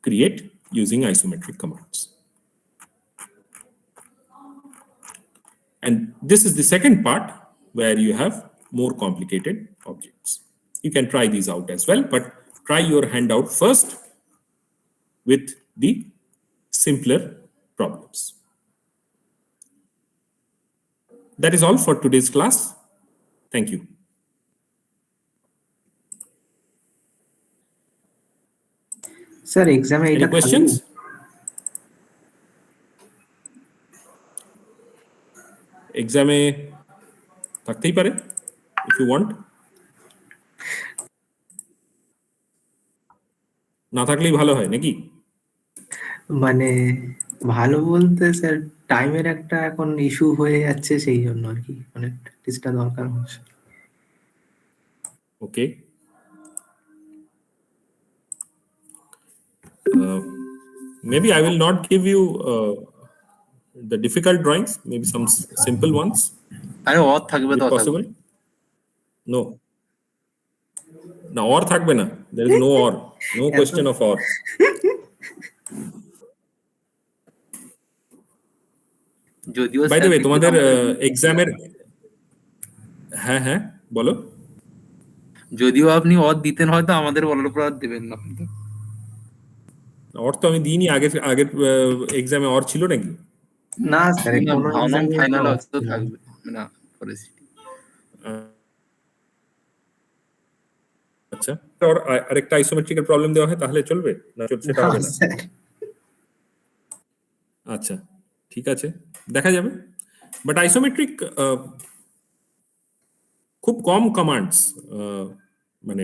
create using isometric commands. And this is the second part where you have more complicated objects. You can try these out as well, but try your hand out first with the simpler problems. That is all for today's class. Thank you. Sir এক্সামে Any এটা questions? এক্সামে থাকতেই পারে if you want. না থাকলেই ভালো হয় নাকি? মানে ভালো বলতে স্যার টাইমের একটা এখন ইস্যু হয়ে যাচ্ছে, সেই জন্য আর কি মানে প্র্যাকটিসটা দরকার হচ্ছে। Okay. Maybe I will not give you the difficult drawings, maybe some simple ones. আরে অর থাকবে Is তো it possible? No. Now or থাকবে না. There is no or. No question of or. যদিও By the way, স্যার তোমাদের এক্সামের হ্যাঁ হ্যাঁ বলো। যদিও আপনি অর দিতেন হয়তো আমাদের বলার উপর আর দেবেন না। অর তো আমি দিইনি, আগের এক্সামে অর ছিল নাকি? না স্যার কোনো ভাবনাম exam-এ ফাইনাল এটা হয়তো হচ্ছে না। থাকবে না পরিস্থিতি। আচ্ছা, আর আরেকটা আইসোমেট্রিকের প্রবলেম দেওয়া হয় তাহলে চলবে না? সেটা হবে না। স্যার আচ্ছা ঠিক আছে, দেখা যাবে। বাট আইসোমেট্রিক খুব কম কমান্ডস, মানে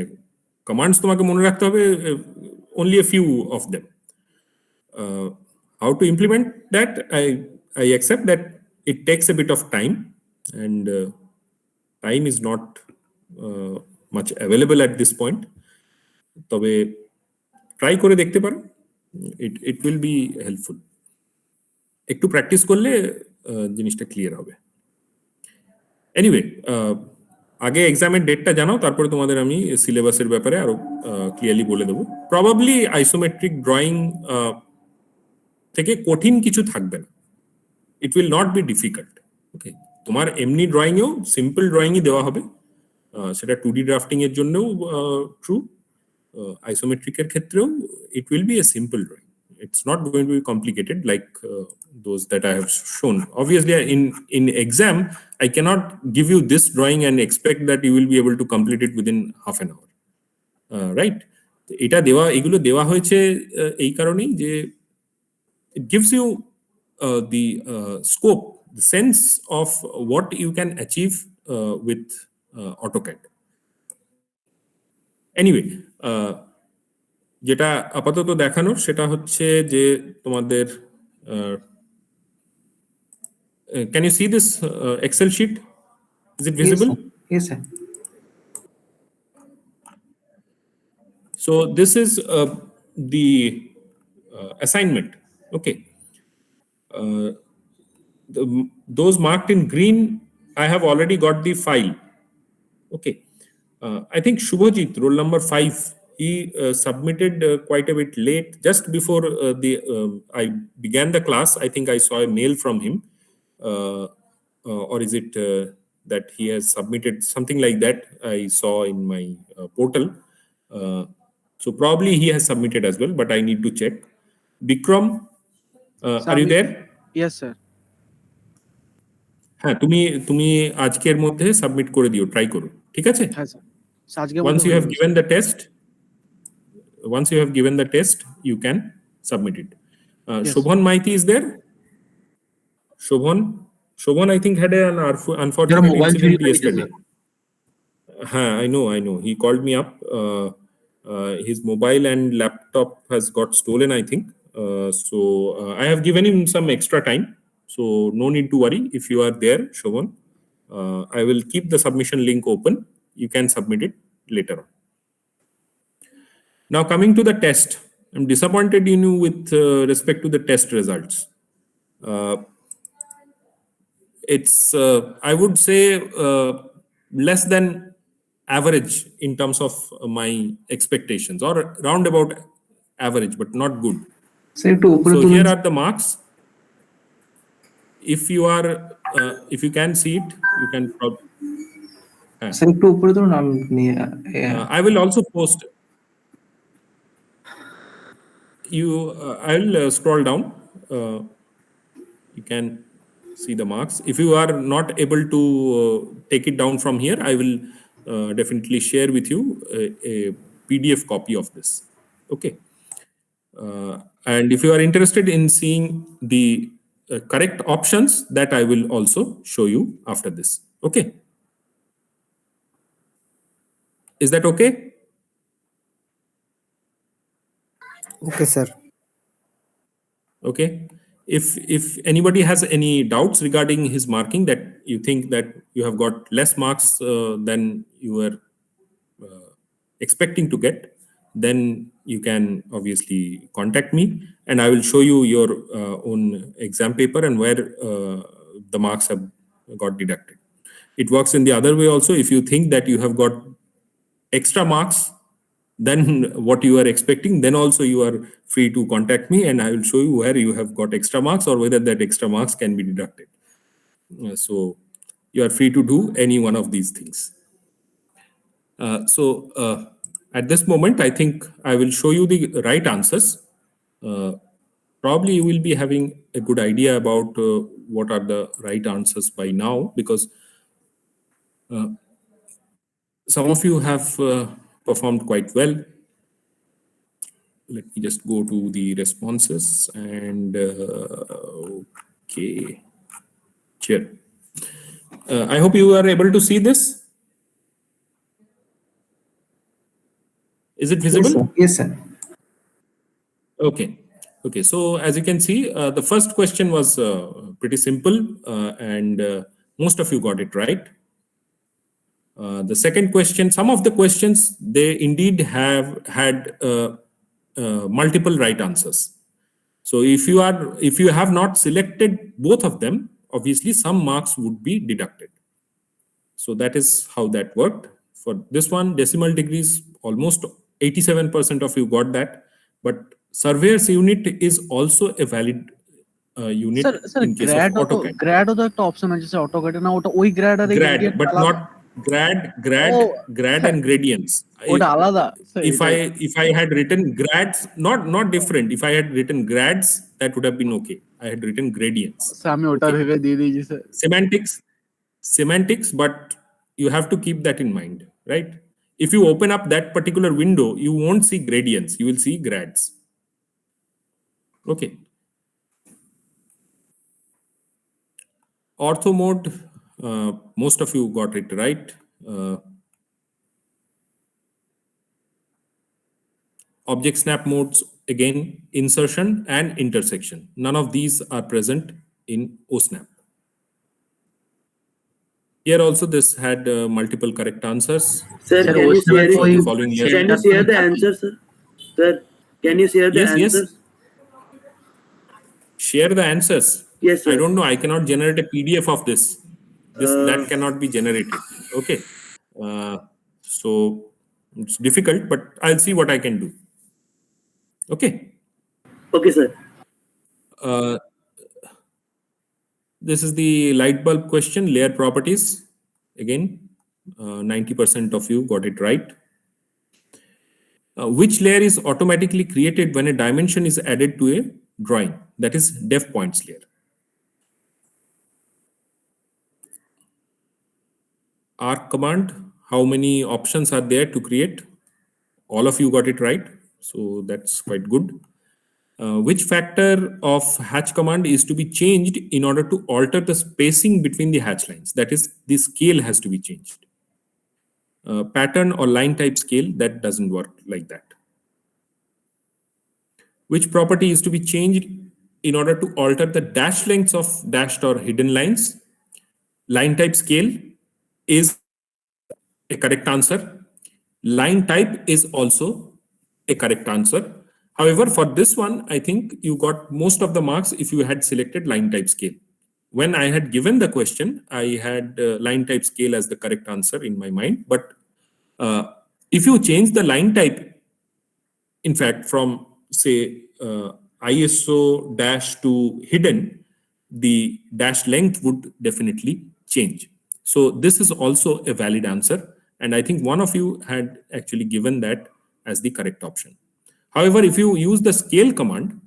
কমান্ডস তোমাকে মনে রাখতে হবে only a few of them. How to implement that? I accept that it takes a bit of time, and time is not much available at this point. তবে try করে দেখতে পারো, it will be helpful. একটু practice করলে জিনিসটা clear হবে। Anyway, আগে এক্সামের ডেটটা জানাও, তারপরে তোমাদের আমি সিলেবাসের ব্যাপারে আরো ক্লিয়ারলি বলে দেবো। প্রবাবলি আইসোমেট্রিক ড্রয়িং থেকে কঠিন কিছু থাকবে না, it will not be difficult. Okay, তোমার এমনি ড্রয়িংয়েও সিম্পল ড্রয়িংই দেওয়া হবে, সেটা 2D ড্রাফটিং এর জন্যও ট্রু, আইসোমেট্রিকের ক্ষেত্রেও it will B a simple drawing. It's not going to be complicated like those that I have shown. Obviously, in exam, I cannot give you this drawing and expect that you will be able to complete it within half an hour. Right? এগুলো দেওয়া হয়েছে এই কারণেই যে it gives you the scope, the sense of what you can achieve with AutoCAD. Anyway, যেটা আপাতত দেখানোর সেটা হচ্ছে যে তোমাদের can you see this Excel sheet? Is it visible? Yes, sir. So this is the assignment. Okay. Those marked in green, I have already got the file. Okay. I think Shubhajit, roll number 5, he submitted quite a bit late. Just before I began the class, I think I saw a mail from him. Or is it that he has submitted something like that? I saw in my portal. So probably he has submitted as well, but I need to check. Bikram, are you there? Yes, sir. হ্যাঁ, তুমি আজকের মধ্যে submit করে দিও, try করো, ঠিক আছে? হ্যাঁ স্যার, আজকে Once you have given the test, you can submit it. Yes. Shobhan Maiti is there? Shobhan, I think had an unfortunate mobile incident চুরি হয়ে গেছে, yesterday. I know. He called me up. His mobile and laptop has got stolen, I think. So I have given him some extra time. So no need to worry. If you are there, Shobhan, I will keep the submission link open. You can submit it later on. Now coming to the test. I'm disappointed in you with respect to the test results. It's, I would say, less than average in terms of my expectations, or roundabout average, but not good. Sir একটু উপরে So তুলুন here are the marks. If you are, if you can see it, you can. Sir একটু উপরে তুলুন আপনি I will also post. I will scroll down. You can see the marks. If you are not able to take it down from here, I will definitely share with you a PDF copy of this. Okay. And if you are interested in seeing the correct options, that I will also show you after this. Okay. Is that okay? Okay, sir. Okay. If anybody has any doubts regarding his marking, that you think that you have got less marks than you were expecting to get, then you can obviously contact me, and I will show you your own exam paper and where the marks have got deducted. It works in the other way also. If you think that you have got extra marks than what you are expecting, then also you are free to contact me, and I will show you where you have got extra marks or whether that extra marks can be deducted. So you are free to do any one of these things. So at this moment, I think I will show you the right answers. Probably you will be having a good idea about what are the right answers by now, because some of you have performed quite well. Let me just go to the responses and okay, sure. I hope you are able to see this. Is it visible? Yes, sir. Okay. Okay. So as you can see, the first question was pretty simple, and most of you got it right. The second question, some of the questions, they indeed have had multiple right answers. So if you have not selected both of them, obviously some marks would be deducted. So that is how that worked. For this one, decimal degrees, almost 87% of you got that. But surveyor's unit is also a valid unit Sir, in case of AutoCAD. গ্র্যাড ও তো একটা option আছে sir অটোক্যাডে না, ওটা ওই grad আর এই Grad, gradient but আলাদা? not grad and gradients. ওটা আলাদা sir, If I had written grads, not different. If I had written grads, that would have been okay. I had written gradients. Sir আমি ওটা ভেবে দিয়ে দিয়েছি sir. Semantics, but you have to keep that in mind, right? If you open up that particular window, you won't see gradients, you will see grads. Okay. Ortho mode, most of you got it right. Object snap modes, again, insertion and intersection. None of these are present in OSNAP. Here also this had multiple correct answers. Sir, Sir, can you OSNAP share for the it? following year. Can you share the answer, sir? Sir, can you share the Yes, yes. answers? Share the answers. Yes, sir. I don't know. I cannot generate a PDF of this. That cannot be generated. Okay. So it's difficult, but I'll see what I can do. Okay. Okay, sir. This is the light bulb question, layer properties. Again, 90% of you got it right. Which layer is automatically created when a dimension is added to a drawing? That is def points layer. Arc command, how many options are there to create? All of you got it right, so that's quite good. Which factor of hatch command is to be changed in order to alter the spacing between the hatch lines? That is, the scale has to be changed. Pattern or line type scale, that doesn't work like that. Which property is to be changed in order to alter the dash lengths of dashed or hidden lines? Line type scale is a correct answer. Line type is also a correct answer. However, for this one, I think you got most of the marks if you had selected line type scale. When I had given the question, I had line type scale as the correct answer in my mind. But if you change the line type, in fact, from say ISO dash to hidden, the dash length would definitely change. So this is also a valid answer. And I think one of you had actually given that as the correct option. However, if you use the scale command,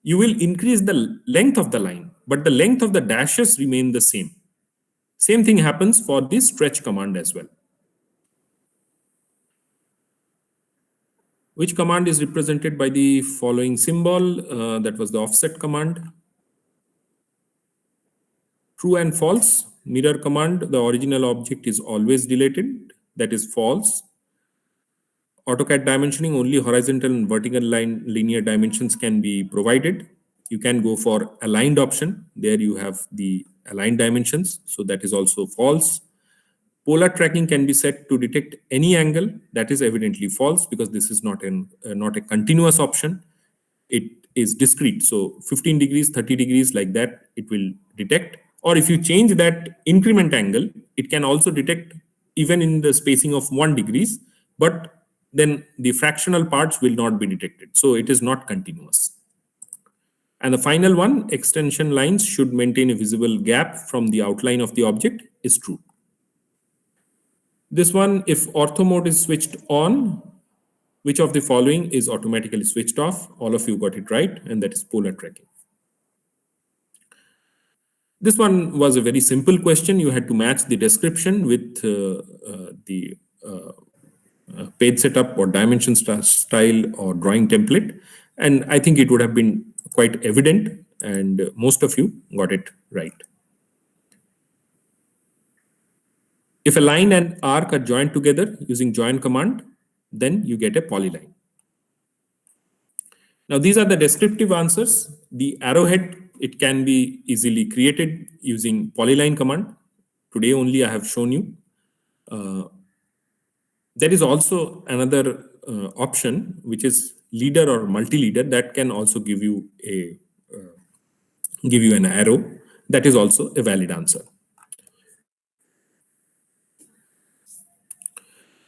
you will increase the length of the line, but the length of the dashes remain the same. Same thing happens for the stretch command as well. Which command is represented by the following symbol? That was the offset command. True and false. Mirror command, the original object is always deleted. That is false. AutoCAD dimensioning, only horizontal and vertical line linear dimensions can be provided. You can go for aligned option. There you have the aligned dimensions. So that is also false. Polar tracking can be set to detect any angle. That is evidently false because this is not a continuous option. It is discrete. So 15 degrees, 30 degrees like that, it will detect. Or if you change that increment angle, it can also detect even in the spacing of 1 degrees, but then the fractional parts will not be detected. So it is not continuous. And the final one, extension lines should maintain a visible gap from the outline of the object, is true. This one, if ortho mode is switched on, which of the following is automatically switched off? All of you got it right, and that is polar tracking. This one was a very simple question. You had to match the description with the page setup or dimension style or drawing template. And I think it would have been quite evident, and most of you got it right. If a line and arc are joined together using join command, then you get a polyline. Now, these are the descriptive answers. The arrowhead, it can be easily created using polyline command. Today only I have shown you. There is also another option, which is leader or multi-leader, that can also give you an arrow. That is also a valid answer.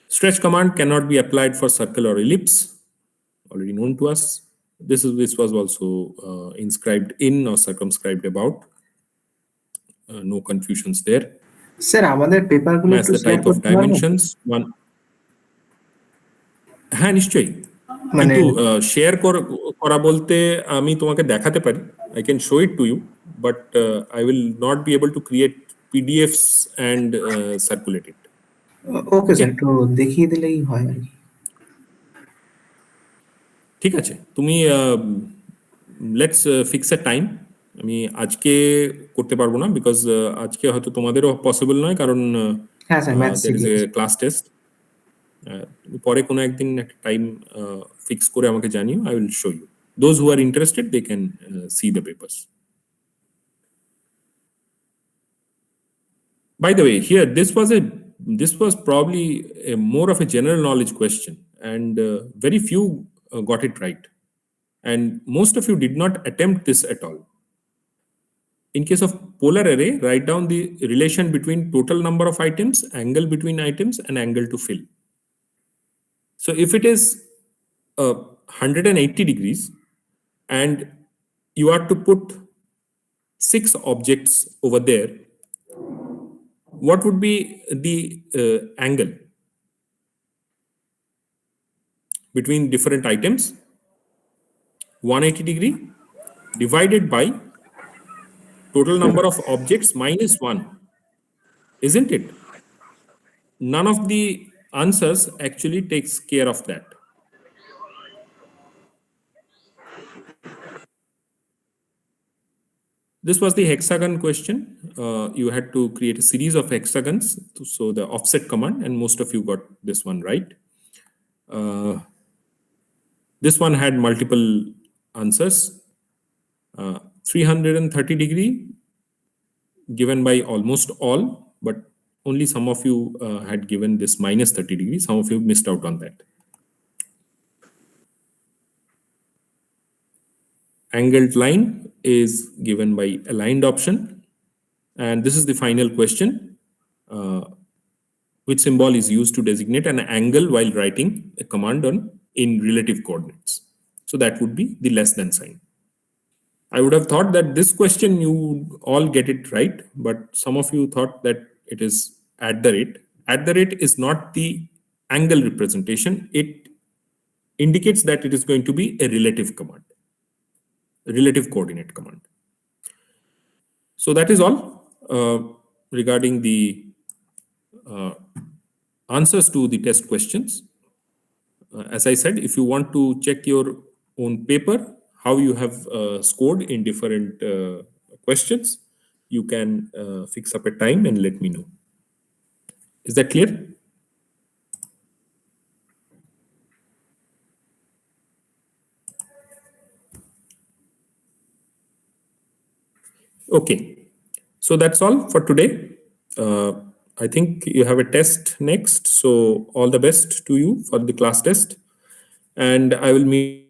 Stretch command cannot be applied for circle or ellipse, already known to us. This was also inscribed in or circumscribed about. No confusions there. Sir আমাদের পেপারগুলো Match একটু the share type of করতে পারবেন? dimensions. One. হ্যাঁ নিশ্চয়ই, মানে কিন্তু share করা বলতে আমি তোমাকে দেখাতে পারি, I can show it to you, but I will not be able to create PDFs and circulate it. Okay sir, একটু দেখিয়ে দিলেই হয় আর কি। ঠিক আছে, তুমি লেটস ফিক্স এ টাইম। আমি আজকে করতে পারবো না, বিকজ আজকে হয়তো তোমাদেরও পসিবল নয়, কারণ হ্যাঁ sir, maths there is a class test. পরে কোনো একদিন একটা টাইম ফিক্স করে আমাকে জানিও, I will show you. Those who are interested, they can see the papers. By the way, here this was probably more of a general knowledge question, and very few got it right, and most of you did not attempt this at all. In case of polar array, write down the relation between total number of items, angle between items, and angle to fill. So if it is 180 degrees and you are to put 6 objects over there, what would be the angle between different items? 180 degree divided by total number of objects minus 1, isn't it? None of the answers actually takes care of that. This was the hexagon question. You had to create a series of hexagons. So the offset command, and most of you got this one right. This one had multiple answers. 330 degree given by almost all, but only some of you had given this minus 30 degrees. Some of you missed out on that. angled line is given by aligned option. And this is the final question. Which symbol is used to designate an angle while writing a command in relative coordinates? So that would be the less than sign. I would have thought that this question you would all get it right, but some of you thought that it is at the rate. At the rate is not the angle representation. It indicates that it is going to be a relative command, a relative coordinate command. So that is all regarding the answers to the test questions. As I said, if you want to check your own paper, how you have scored in different questions, you can fix up a time and let me know. Is that clear? Okay, so that's all for today. I think you have a test next, so all the best to you for the class test, and I will meet